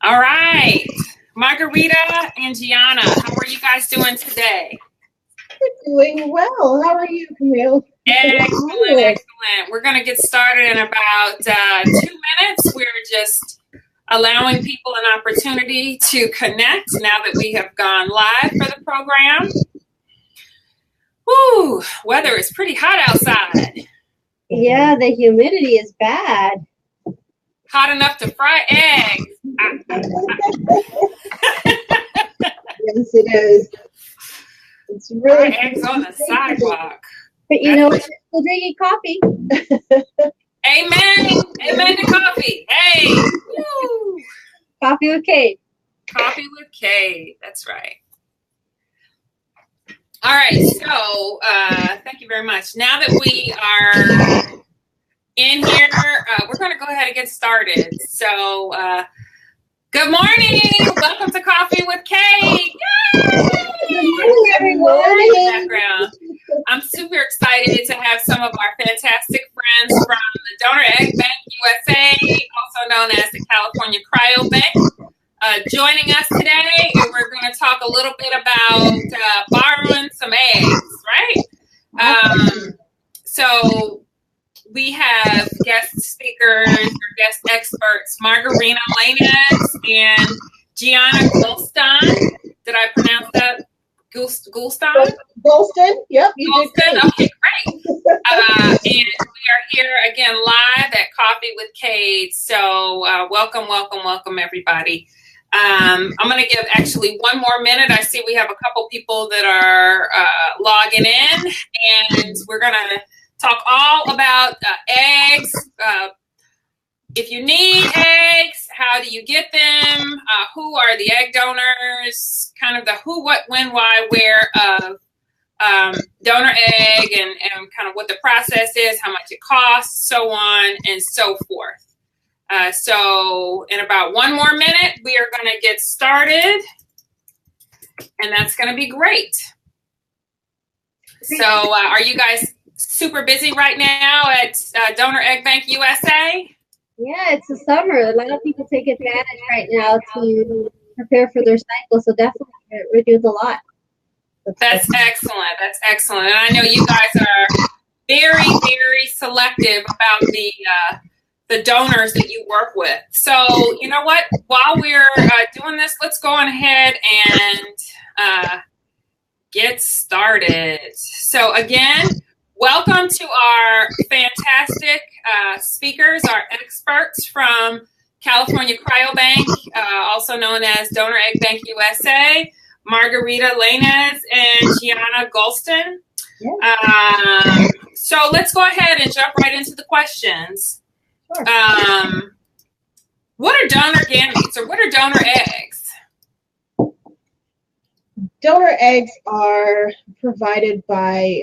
All right. Margarita and Gianna, how are you guys doing today? Doing well. How are you, Camille? Excellent, excellent. We're going to get started in about 2 minutes. We're just allowing people an opportunity to connect now that we have gone live for the program. Woo, weather is pretty hot outside. Yeah, the humidity is bad. Hot enough to fry eggs. Yes, it is. It's really Fry eggs on the sidewalk. But you know, we're still drinking coffee. Amen. Amen to coffee. Hey. Woo. Coffee with Kate. Coffee with Kate. That's right. All right. So thank you very much. Now that we are in here, we're going to go ahead and get started. So good morning. Welcome to Coffee with Kate. Good morning, everyone. Background. I'm super excited to have some of our fantastic friends from the Donor Egg Bank USA, also known as the California Cryo Bank, joining us today. And we're going to talk a little bit about borrowing some eggs, right? So we have guest speakers or guest experts, Margarita Lainez and Gianna Goldstein. Did I pronounce that? Goldstein? Golston. Yep, you Goldstein. did great. Okay, great. And we are here again live at Coffee with Kate. So welcome, everybody. I'm going to give actually one more minute. I see we have a couple people that are logging in, and we're going to talk all about eggs. If you need eggs, how do you get them? Who are the egg donors? Kind of the who, what, when, why, where of donor egg, and kind of what the process is, how much it costs, so on and so forth. So in about one more minute, we are going to get started, and that's going to be great. So are you guys super busy right now at Donor Egg Bank USA? Yeah, it's the summer. A lot of people take advantage right now to prepare for their cycle. So definitely we're doing a lot. That's excellent. That's excellent. And I know you guys are very, very selective about the donors that you work with. So you know what? While we're doing this, let's go on ahead and get started. So again, welcome to our fantastic speakers, our experts from California Cryo Bank, also known as Donor Egg Bank USA, Margarita Lainez and Gianna Goldstein. Yeah. So let's go ahead and jump right into the questions. Sure. What are donor gametes, or what are donor eggs? Donor eggs are provided by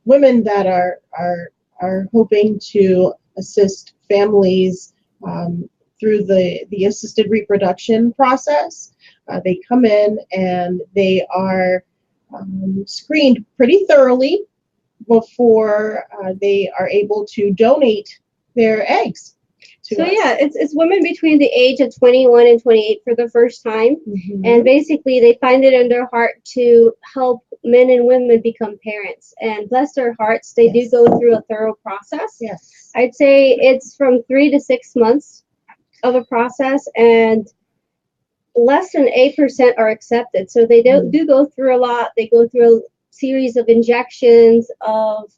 women that are hoping to assist families through the assisted reproduction process. They come in and they are screened pretty thoroughly before they are able to donate their eggs to us. Yeah, it's women between the age of 21 and 28 for the first time. Mm-hmm. And basically they find it in their heart to help men and women become parents. And bless their hearts, they do go through a thorough process. Yes. I'd say it's from 3 to 6 months of a process, and less than 8% are accepted. So they do go through a lot. They go through a series of injections, of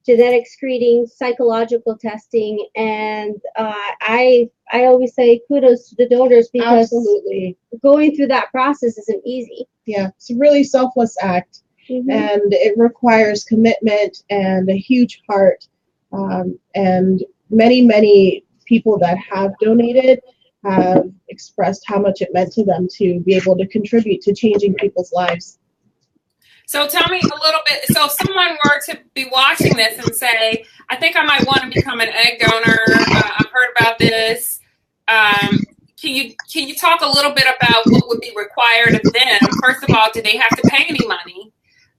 genetic screening, psychological testing, and I always say kudos to the donors, because absolutely going through that process isn't easy. Yeah, it's a really selfless act, mm-hmm. and it requires commitment and a huge heart. And many people that have donated have expressed how much it meant to them to be able to contribute to changing people's lives. So tell me a little bit, so if someone were to be watching this and say, I think I might want to become an egg donor, I've heard about this, can you talk a little bit about what would be required of them? First of all, do they have to pay any money?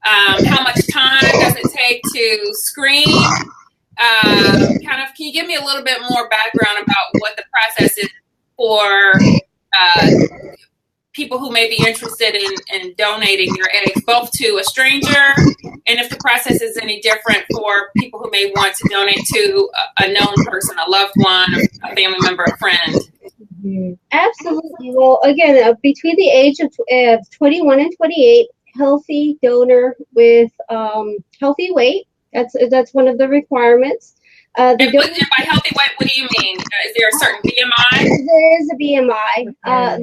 How much time does it take to screen? Can you give me a little bit more background about what the process is for people who may be interested in donating your eggs, both to a stranger, and if the process is any different for people who may want to donate to a known person, a loved one, a family member, a friend. Absolutely. Well, again, between the age of 21 and 28, healthy donor with healthy weight. That's one of the requirements. And by healthy weight, what do you mean? Is there a certain BMI? There is a BMI.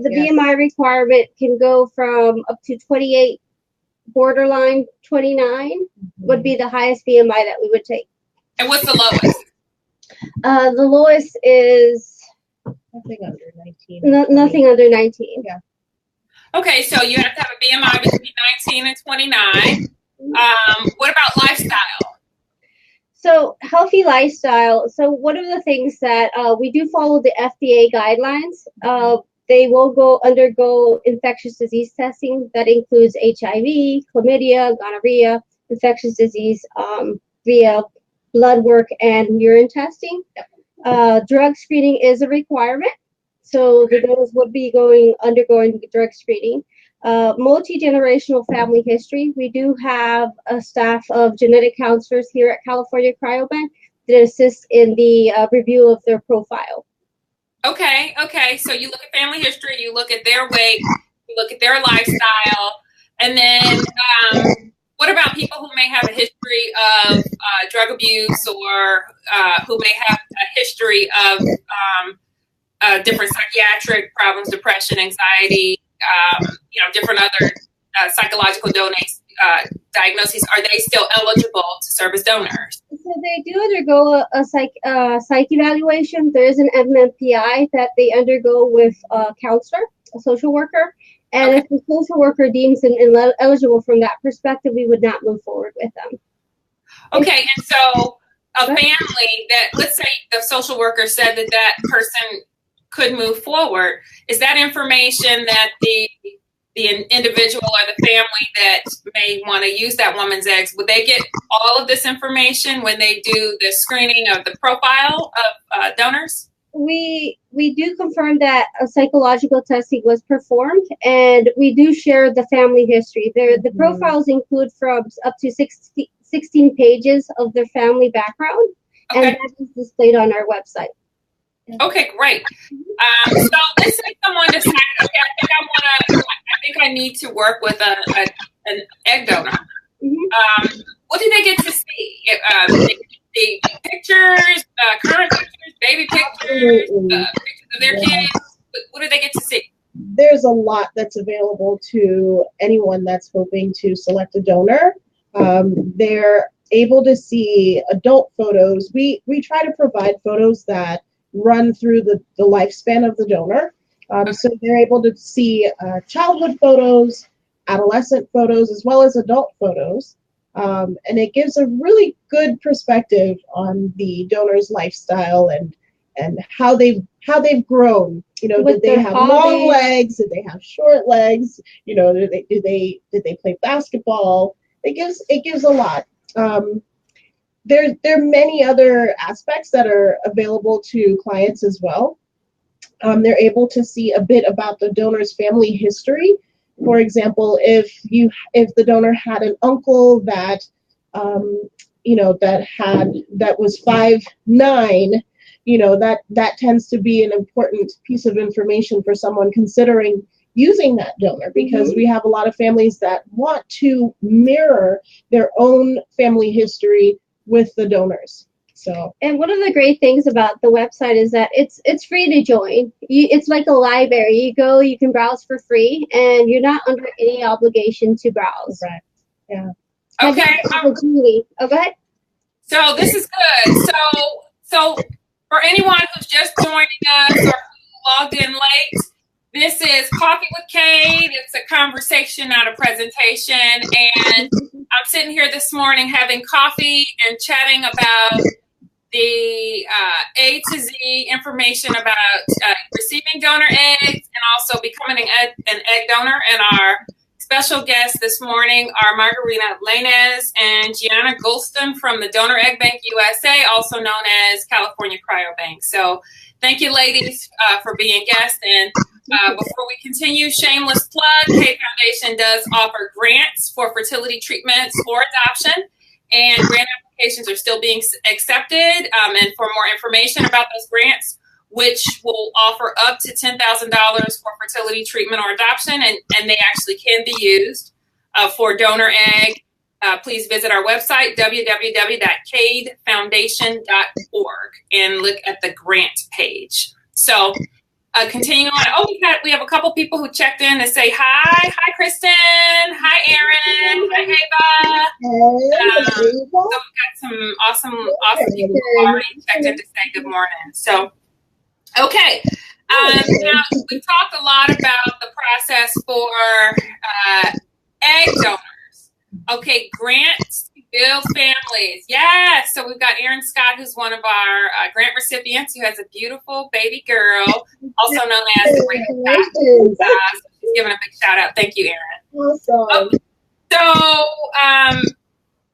The BMI requirement can go from up to 28, borderline 29 would be the highest BMI that we would take. And what's the lowest? The lowest is nothing under 19. Nothing under 19. Yeah. Okay, so you have to have a BMI between 19 and 29. What about lifestyle? So healthy lifestyle. So one of the things that we do follow the FDA guidelines. They will undergo infectious disease testing that includes HIV, chlamydia, gonorrhea, infectious disease via blood work and urine testing. Drug screening is a requirement. So the donors would be undergoing drug screening. Multi-generational family history. We do have a staff of genetic counselors here at California Cryobank that assist in the review of their profile. Okay. So you look at family history, you look at their weight, you look at their lifestyle, and then what about people who may have a history of drug abuse or who may have a history of different psychiatric problems, depression, anxiety, different other psychological diagnoses? Are they still eligible to serve as donors? So they do undergo a psych evaluation. There is an MMPI that they undergo with a counselor, a social worker. And if the social worker deems them eligible from that perspective, we would not move forward with them. Okay, and so a family that, let's say the social worker said that person could move forward, is that information that the individual or the family that may want to use that woman's eggs, would they get all of this information when they do the screening of the profile of donors? We do confirm that a psychological testing was performed, and we do share the family history. The profiles include from up to 16 pages of their family background, and that is displayed on our website. Okay, great. So let's say someone decides, I think I need to work with an egg donor. What do they get to see? The pictures, current pictures, baby pictures, pictures of their kids. What do they get to see? There's a lot that's available to anyone that's hoping to select a donor. They're able to see adult photos. We try to provide photos that run through the lifespan of the donor. So they're able to see childhood photos, adolescent photos, as well as adult photos. And it gives a really good perspective on the donor's lifestyle and how they've grown. Did they have long legs? Did they have short legs? Did they play basketball? It gives a lot. There are many other aspects that are available to clients as well. They're able to see a bit about the donor's family history. For example, if the donor had an uncle that that was 5'9", that tends to be an important piece of information for someone considering using that donor, because we have a lot of families that want to mirror their own family history with the donors. So, and one of the great things about the website is that it's free to join. It's like a library. You go, you can browse for free, and you're not under any obligation to browse. Right. Yeah. Okay. Go ahead. So this is good. So for anyone who's just joining us or who logged in late, this is Coffee with Kate. It's a conversation, not a presentation. And I'm sitting here this morning having coffee and chatting about the A to Z information about receiving donor eggs and also becoming an egg donor. And our special guests this morning are Margarita Lainez and Gianna Golston from the Donor Egg Bank USA, also known as California Cryobank. So thank you, ladies, for being guests. And Before we continue, shameless plug, K Foundation does offer grants for fertility treatments or adoption, and grant applications are still being accepted. And for more information about those grants, which will offer up to $10,000 for fertility treatment or adoption, and they actually can be used for donor egg, please visit our website, www.cadefoundation.org, and look at the grant page. So continuing on. Oh, we have a couple people who checked in to say hi. Hi, Kristen. Hi, Erin. Hi, Ava. So we've got some awesome people who already checked in to say good morning. So, okay. Now, we've talked a lot about the process for egg donors. Okay, grants to build families. Yes. So we've got Erin Scott, who's one of our grant recipients, who has a beautiful baby girl, also known as the Great Scott. So she's giving a big shout out. Thank you, Erin. Awesome. So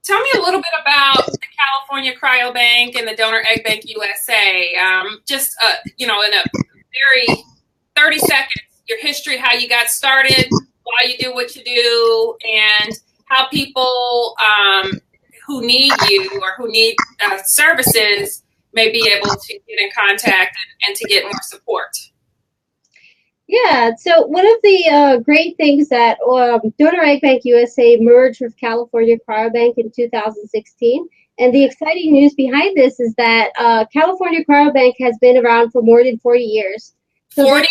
tell me a little bit about the California Cryobank and the Donor Egg Bank USA. Just in a very 30 seconds, your history, how you got started, why you do what you do, and how people who need you or who need services may be able to get in contact and to get more support. Yeah, so one of the great things that Donor Egg Bank USA merged with California Cryobank in 2016. And the exciting news behind this is that California Cryobank has been around for more than 40 years. So 40?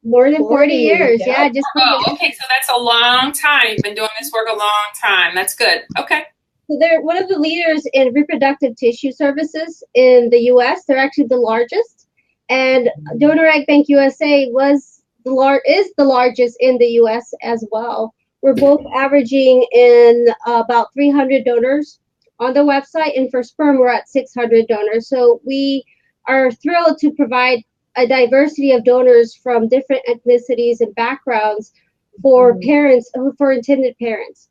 More than 40 years, yeah. Okay, so that's a long time. You've been doing this work a long time. That's good. Okay. So they're one of the leaders in reproductive tissue services in the U.S. They're actually the largest. And Donor Egg Bank USA is the largest in the U.S. as well. We're both averaging in about 300 donors on the website, and for sperm, we're at 600 donors. So we are thrilled to provide a diversity of donors from different ethnicities and backgrounds for parents, for intended parents.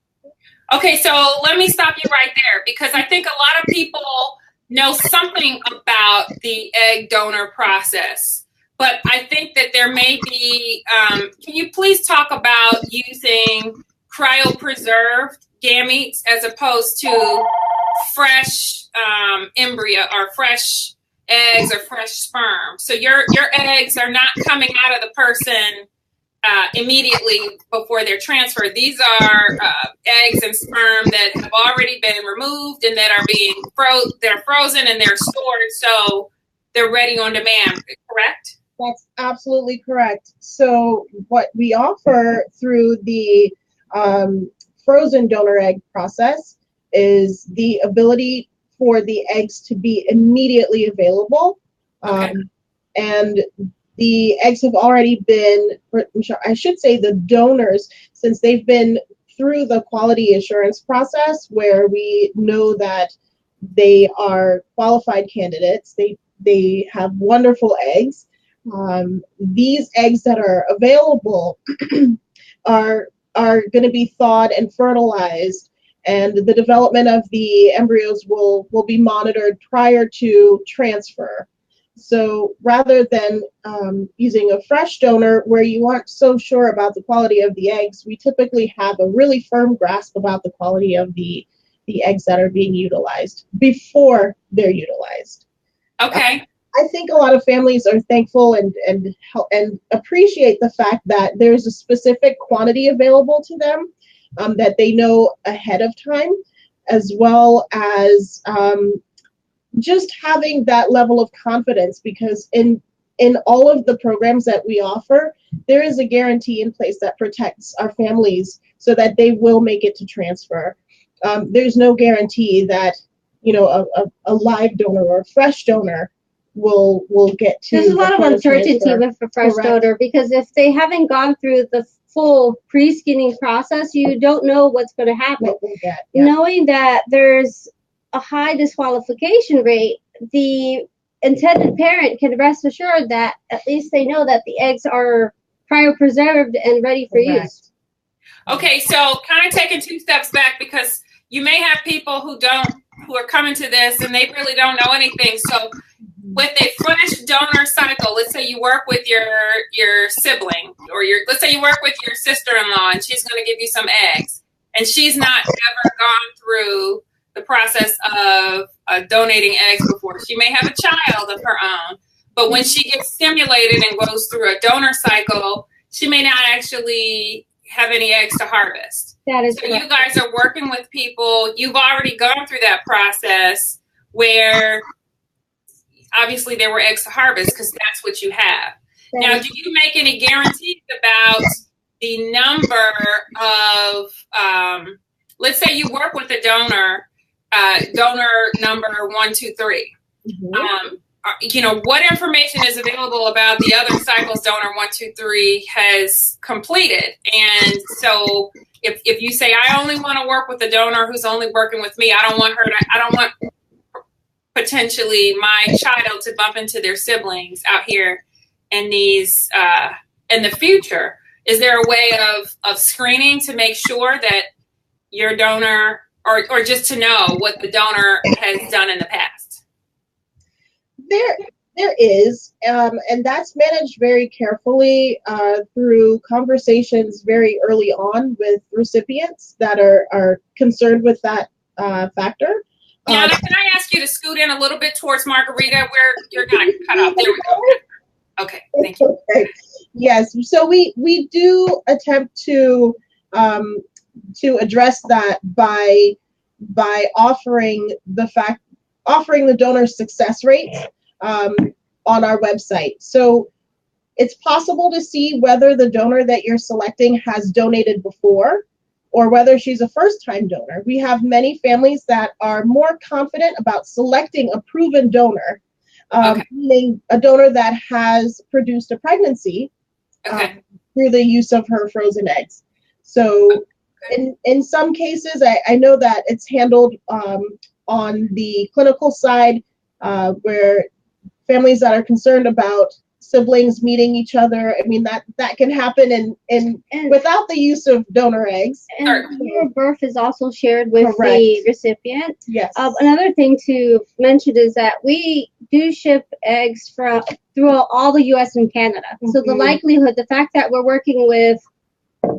Okay, so let me stop you right there, because I think a lot of people know something about the egg donor process, but I think that there may be, can you please talk about using cryopreserved gametes as opposed to fresh embryo or fresh eggs or fresh sperm? So your eggs are not coming out of the person immediately before they're transferred. These are eggs and sperm that have already been removed and that are being they're frozen and they're stored, so they're ready on demand, correct? That's absolutely correct. So what we offer through the frozen donor egg process is the ability for the eggs to be immediately available. Okay. And the eggs have already been, I should say the donors, since they've been through the quality assurance process where we know that they are qualified candidates, they have wonderful eggs. These eggs that are available are going to be thawed and fertilized, and the development of the embryos will be monitored prior to transfer. So rather than using a fresh donor where you aren't so sure about the quality of the eggs, we typically have a really firm grasp about the quality of the eggs that are being utilized before they're utilized. Okay. I think a lot of families are thankful and appreciate the fact that there's a specific quantity available to them that they know ahead of time, as well as just having that level of confidence, because in all of the programs that we offer, there is a guarantee in place that protects our families so that they will make it to transfer. There's no guarantee that, a live donor or a fresh donor will get to. There's a lot of uncertainty with a fresh donor, because if they haven't gone through the full pre-screening process, you don't know what's going to happen. What we'll get, yeah. Knowing that there's a high disqualification rate, the intended parent can rest assured that at least they know that the eggs are cryopreserved and ready for use. Okay, so kind of taking 2 steps back, because you may have people who are coming to this and they really don't know anything. So with a fresh donor cycle, let's say you work with your sibling, or let's say you work with your sister-in-law, and she's going to give you some eggs, and she's not ever gone through the process of donating eggs before. She may have a child of her own, but when she gets stimulated and goes through a donor cycle, she may not actually have any eggs to harvest. That is so correct. You guys are working with people. You've already gone through that process where obviously there were eggs to harvest because that's what you have. Now, do you make any guarantees about the number of, let's say you work with a donor number 1, 2, 3. What information is available about the other cycles donor 1, 2, 3 has completed? And so if you say, I only want to work with a donor who's only working with me, I don't want potentially my child to bump into their siblings out here in these in the future. Is there a way of screening to make sure that your donor, or just to know what the donor has done in the past? There is, and that's managed very carefully through conversations very early on with recipients that are concerned with that factor. Yeah, can I ask you to scoot in a little bit towards Margarita where you're going to cut off? There we go. Okay, thank you. Okay. Yes, so we do attempt to address that by offering the donor success rates on our website. So it's possible to see whether the donor that you're selecting has donated before or whether she's a first-time donor. We have many families that are more confident about selecting a proven donor, meaning a donor that has produced a pregnancy through the use of her frozen eggs. So in some cases, I know that it's handled on the clinical side where families that are concerned about siblings meeting each other. I mean, that can happen in without the use of donor eggs. And your birth is also shared with the recipient. Yes. Another thing to mention is that we do ship eggs throughout all the U.S. and Canada. Mm-hmm. So the fact that we're working with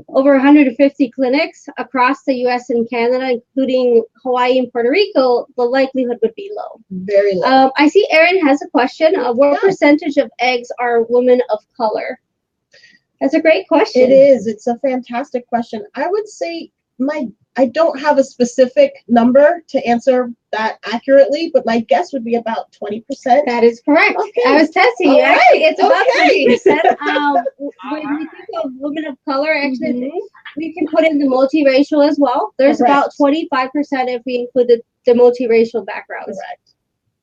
over 150 clinics across the U.S. and Canada, including Hawaii and Puerto Rico, the likelihood would be low. Very low. I see Erin has a question. What percentage of eggs are women of color? That's a great question. It is. It's a fantastic question. I would say I don't have a specific number to answer that accurately, but my guess would be about 20%. That is correct. Okay. I was testing you. Actually, it's about 20%. When we think of women of color, actually, we can put in the multiracial as well. There's about 25% if we include the multiracial backgrounds. Correct.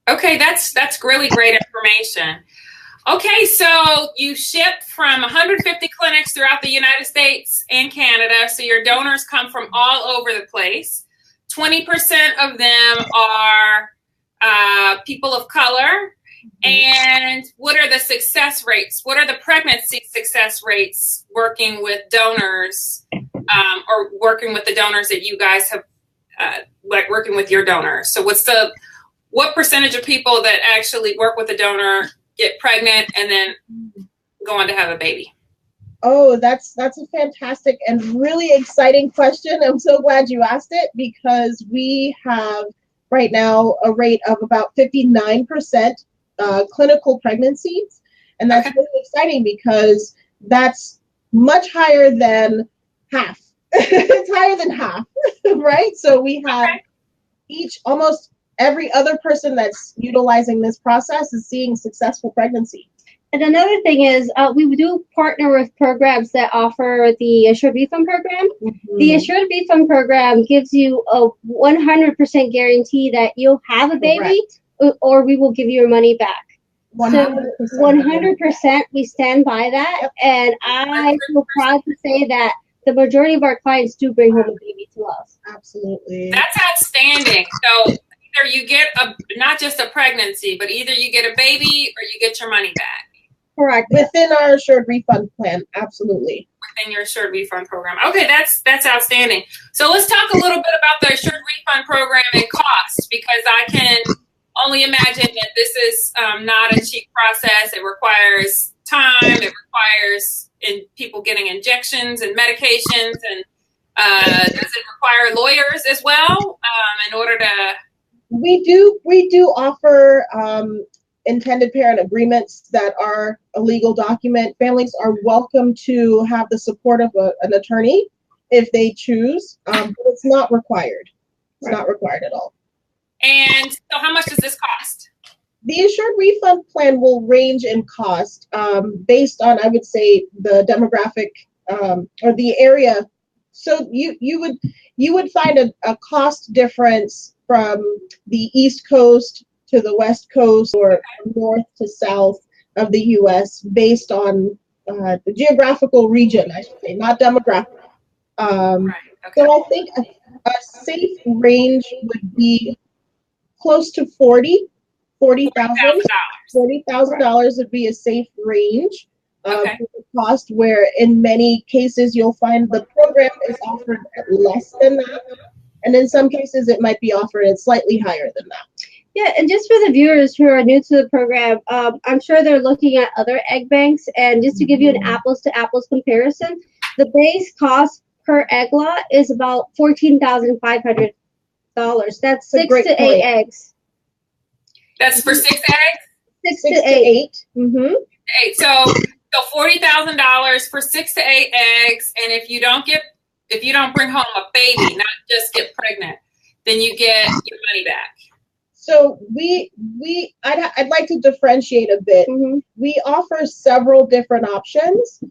Okay, that's really great information. Okay, so you ship from 150 clinics throughout the United States and Canada, so your donors come from all over the place. 20% of them are people of color. And what are the success rates? What are the pregnancy success rates working with donors or working with the donors that you guys have, like working with your donors? So what percentage of people that actually work with a donor get pregnant and then go on to have a baby? Oh, that's a fantastic and really exciting question. I'm so glad you asked it because we have right now a rate of about 59% clinical pregnancies. And that's really exciting because that's much higher than half. It's higher than half, right? So we have almost every other person that's utilizing this process is seeing successful pregnancy. And another thing is we do partner with programs that offer the Assured Refund Program. Mm-hmm. The Assured Refund Program gives you a 100% guarantee that you'll have a baby or we will give you your money back. 100%. So 100% we stand by that. Yep. And I feel proud to say that the majority of our clients do bring home a baby to us. Absolutely. That's outstanding. So either you get not just a pregnancy, but either you get a baby or you get your money back. Correct. Within our Assured Refund plan, absolutely. Within your Assured Refund program. Okay, that's outstanding. So let's talk a little bit about the Assured Refund program and cost, because I can only imagine that this is not a cheap process. It requires time. It requires people getting injections and medications. And does it require lawyers as well in order to? We do offer intended parent agreements that are a legal document. Families are welcome to have the support of an attorney if they choose, but it's not required. It's not required at all. And so how much does this cost? The assured refund plan will range in cost based on, I would say, the demographic or the area. So you would find a cost difference from the East Coast to the West Coast or north to south of the U.S. based on the geographical region, I should say, not demographic. So I think a safe range would be close to $40,000 would be a safe range for the cost, where in many cases you'll find the program is offered at less than that. And in some cases it might be offered at slightly higher than that. Yeah, and just for the viewers who are new to the program, I'm sure they're looking at other egg banks. And just to give you an apples to apples comparison, the base cost per egg lot is about $14,500. That's 6 to 8 eggs. That's for 6 eggs? 6 to 8. Mm-hmm. 8. So $40,000 for 6 to 8 eggs, and if you don't bring home a baby, not just get pregnant, then you get your money back. So I'd like to differentiate a bit. Mm-hmm. We offer several different options.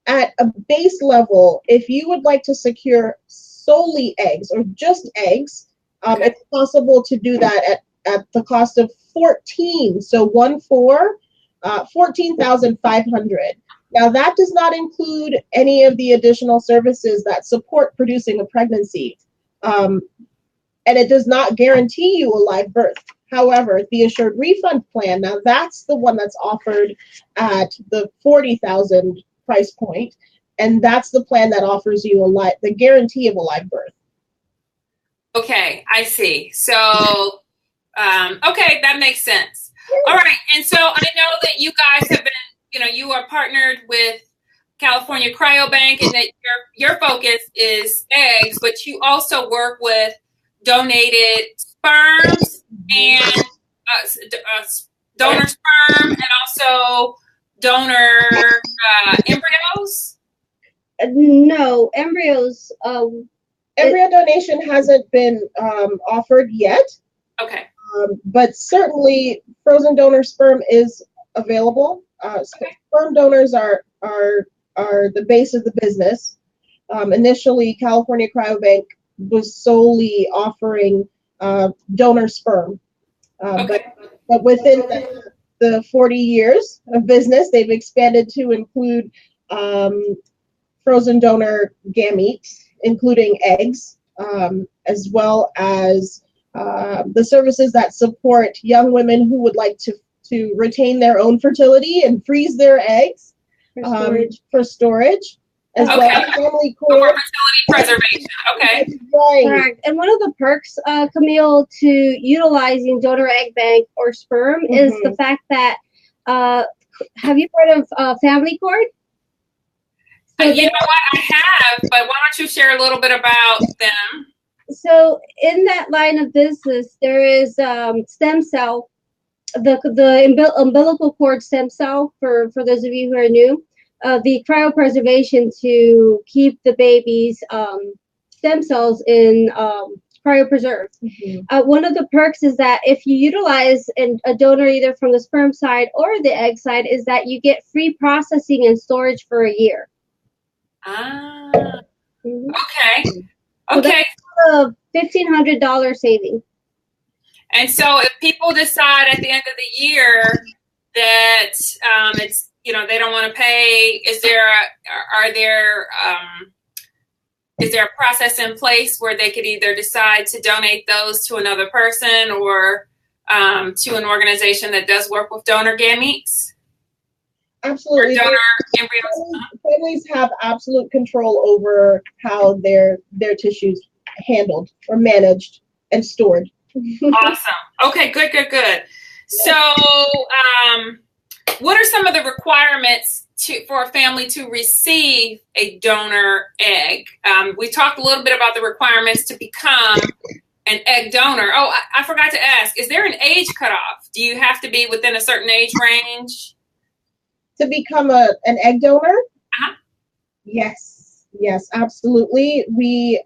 At a base level, if you would like to secure solely eggs or just eggs, it's possible to do that at the cost of $14,500. Now that does not include any of the additional services that support producing a pregnancy, and it does not guarantee you a live birth. However, the assured refund plan, now that's the one that's offered at the $40,000 price point, and that's the plan that offers you the guarantee of a live birth. Okay, I see. So, that makes sense. All right, and so I know that you guys have been, you are partnered with California Cryobank, and that your focus is eggs, but you also work with donated sperms and donor sperm, and also donor embryos? No, embryos. Embryo donation hasn't been offered yet. Okay. But certainly frozen donor sperm is available. Sperm donors are the base of the business. Initially, California Cryobank was solely offering donor sperm. But within the 40 years of business, they've expanded to include frozen donor gametes, including eggs, as well as the services that support young women who would like to retain their own fertility and freeze their eggs for storage. As well as family core. For fertility preservation. Okay. Right. Correct. And one of the perks, Camille, to utilizing donor egg bank or sperm is the fact that, have you heard of family cord? So you know what? I have, but why don't you share a little bit about them? So in that line of business, there is stem cell, the umbilical cord stem cell, for those of you who are new. The cryopreservation to keep the baby's stem cells in cryopreserved. One of the perks is that if you utilize a donor either from the sperm side or the egg side, is that you get free processing and storage for a year. Okay. So that's a $1,500 saving. And so if people decide at the end of the year that it's, they don't want to pay, is there a process in place where they could either decide to donate those to another person or to an organization that does work with donor gametes? Absolutely. Or donor embryos? Families have absolute control over how their tissues handled or managed and stored. Awesome. Okay, good, good, good. So, what are some of the requirements for a family to receive a donor egg? We talked a little bit about the requirements to become an egg donor. Oh, I forgot to ask, is there an age cutoff? Do you have to be within a certain age range? To become an egg donor? Uh-huh. Yes, absolutely. We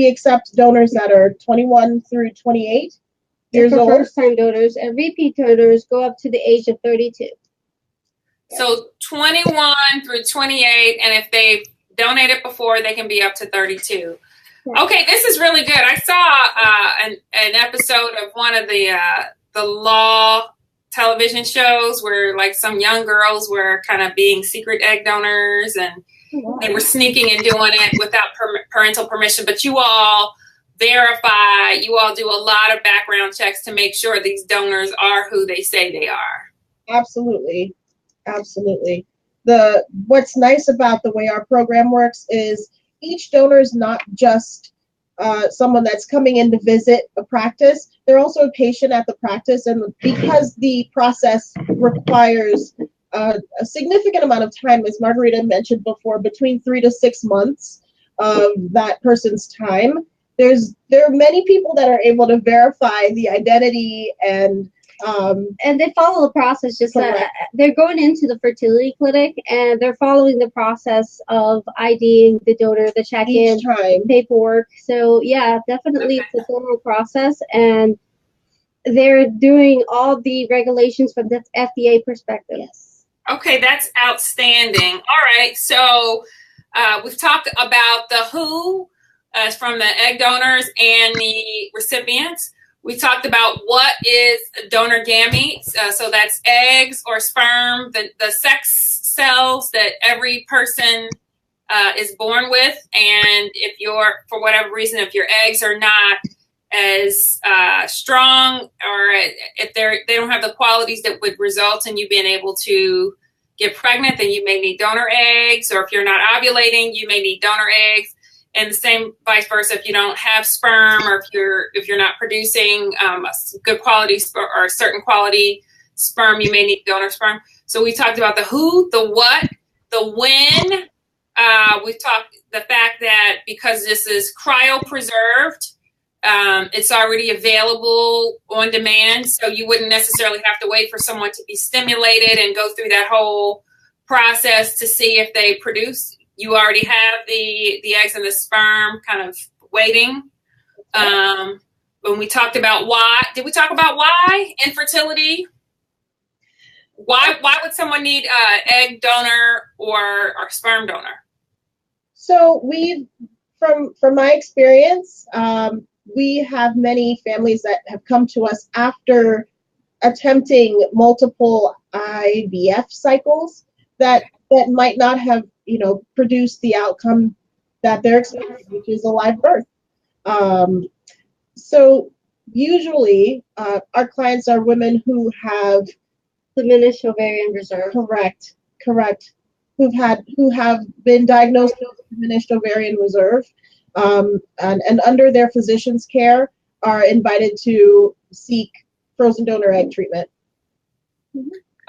accept donors that are 21 through 28 years for old. First-time donors, and repeat donors go up to the age of 32. So 21 through 28, and if they've donated before, they can be up to 32. Okay, this is really good. I saw an episode of one of the law television shows where like some young girls were kind of being secret egg donors, and they were sneaking and doing it without parental permission. But you all verify, you all do a lot of background checks to make sure these donors are who they say they are. Absolutely. What's nice about the way our program works is each donor is not just someone that's coming in to visit a practice. They're also a patient at the practice, and because the process requires a significant amount of time, as Margarita mentioned before, between 3 to 6 months of that person's time, there are many people that are able to verify the identity and they follow the process. Just that they're going into the fertility clinic and they're following the process of IDing the donor, the check-in, paperwork. So yeah, definitely it's a formal process, and they're doing all the regulations from the FDA perspective. Yes. Okay, that's outstanding. All right, so we've talked about the who from the egg donors and the recipients. We talked about what is donor gametes, so that's eggs or sperm, the sex cells that every person is born with, and if you're, for whatever reason, if your eggs are not as strong, or if they don't have the qualities that would result in you being able to get pregnant, then you may need donor eggs, or if you're not ovulating, you may need donor eggs. And the same vice versa, if you don't have sperm, or if you're not producing a good quality or a certain quality sperm, you may need donor sperm. So we talked about the who, the what, the when. We've talked the fact that because this is cryopreserved, it's already available on demand, so you wouldn't necessarily have to wait for someone to be stimulated and go through that whole process to see if they produce. You already have the eggs and the sperm kind of waiting. When we talked about why, did we talk about why infertility? Why would someone need egg donor or sperm donor? So from my experience, we have many families that have come to us after attempting multiple IVF cycles that might not have, produced the outcome that they're expecting, which is a live birth. So usually our clients are women who have diminished ovarian reserve. Correct. Who have been diagnosed with diminished ovarian reserve, and under their physician's care are invited to seek frozen donor egg treatment.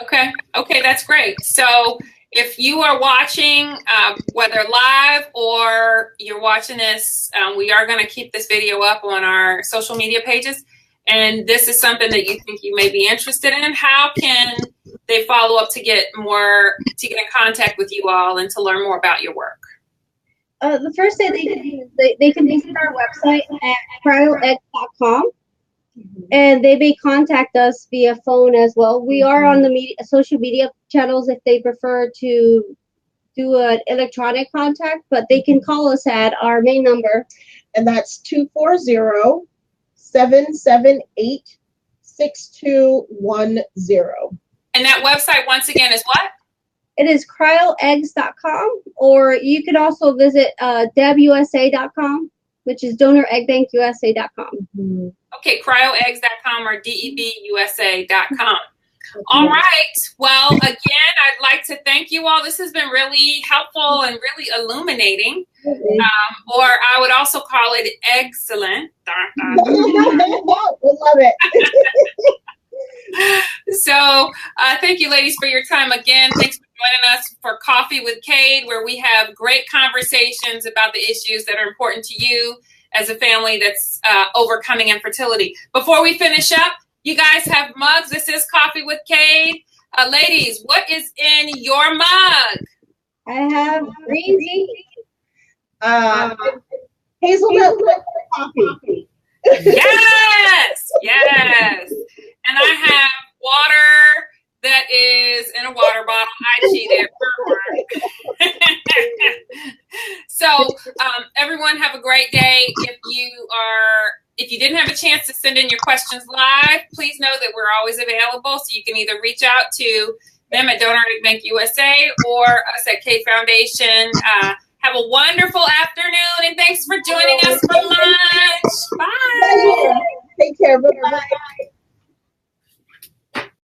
Okay, that's great. So if you are watching, whether live or you're watching this, we are going to keep this video up on our social media pages. And this is something that you think you may be interested in. How can they follow up to get in contact with you all and to learn more about your work? The first thing they can do is they can visit our website at cryoegg.com. And they may contact us via phone as well. We are on the social media channels if they prefer to do an electronic contact, but they can call us at our main number. And that's 240-778-6210. And that website, once again, is what? It is cryoeggs.com, or you could also visit debusa.com, which is donoreggbankusa.com. Okay, cryoeggs.com or debusa.com. All right. Well, again, I'd like to thank you all. This has been really helpful and really illuminating. Or I would also call it excellent. We love it. So thank you, ladies, for your time again. Thanks for joining us for Coffee with Cade, where we have great conversations about the issues that are important to you as a family that's overcoming infertility. Before we finish up, you guys have mugs. This is Coffee with Cade. Ladies, what is in your mug? I have green tea. Hazelnut coffee. Yes, yes. And I have water that is in a water bottle. I cheated. So everyone have a great day. If you didn't have a chance to send in your questions live, please know that we're always available. So you can either reach out to them at Donor Bank USA or us at K Foundation. Have a wonderful afternoon, and thanks for joining us for lunch. Bye. Take care. Bye-bye.